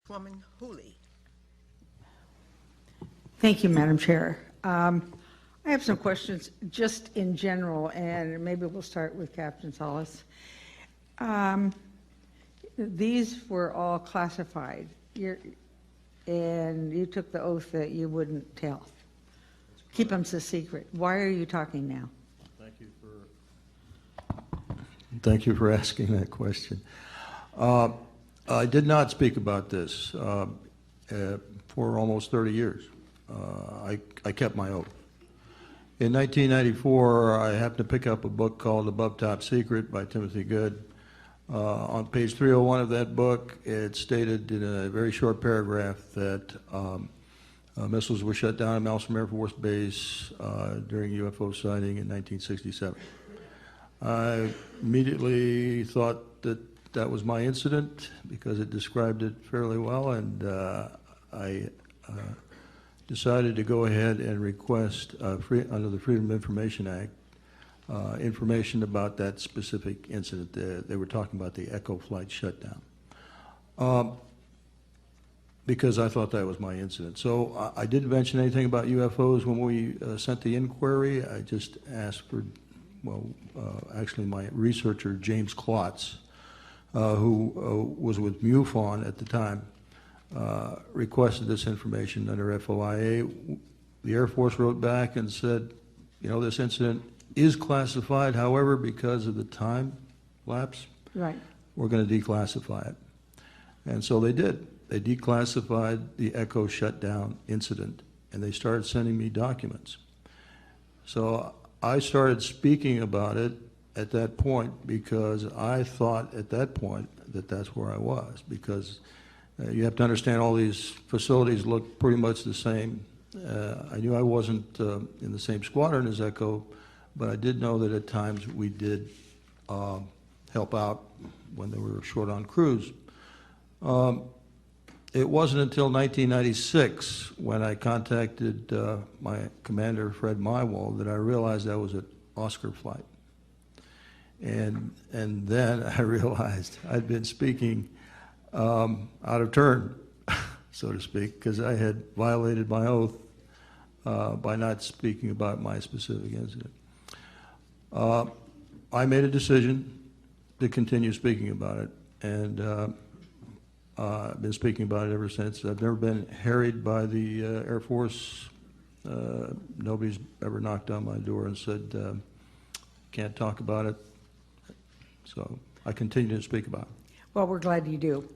Congresswoman Hooley. Thank you, Madam Chair. I have some questions just in general, and maybe we'll start with Captain Salas. These were all classified, and you took the oath that you wouldn't tell. Keep them a secret. Why are you talking now? Thank you for asking that question. I did not speak about this for almost 30 years. I kept my oath. In 1994, I happened to pick up a book called Above Top Secret by Timothy Good. On page 301 of that book, it stated in a very short paragraph that missiles were shut down at Malmstrom Air Force Base during UFO sighting in 1967. I immediately thought that that was my incident because it described it fairly well, and I decided to go ahead and request, under the Freedom of Information Act, information about that specific incident. They were talking about the Echo flight shutdown, because I thought that was my incident. So I didn't mention anything about UFOs when we sent the inquiry. I just asked for, actually my researcher, James Klotz, who was with MUFON at the time, requested this information under FOIA. The Air Force wrote back and said, this incident is classified, however, because of the time lapse, Right. we're going to declassify it. And so they did. They declassified the Echo shutdown incident, and they started sending me documents. So I started speaking about it at that point because I thought at that point that that's where I was, because you have to understand all these facilities look pretty much the same. I knew I wasn't in the same squadron as Echo, but I did know that at times we did help out when they were short on crews. It wasn't until 1996 when I contacted my commander, Fred Mywald, that I realized that was an Oscar flight. And then I realized I'd been speaking out of turn, so to speak, because I had violated my oath by not speaking about my specific incident. I made a decision to continue speaking about it, and I've been speaking about it ever since. I've never been harried by the Air Force. Nobody's ever knocked on my door and said, can't talk about it. So I continue to speak about it. Well, we're glad you do.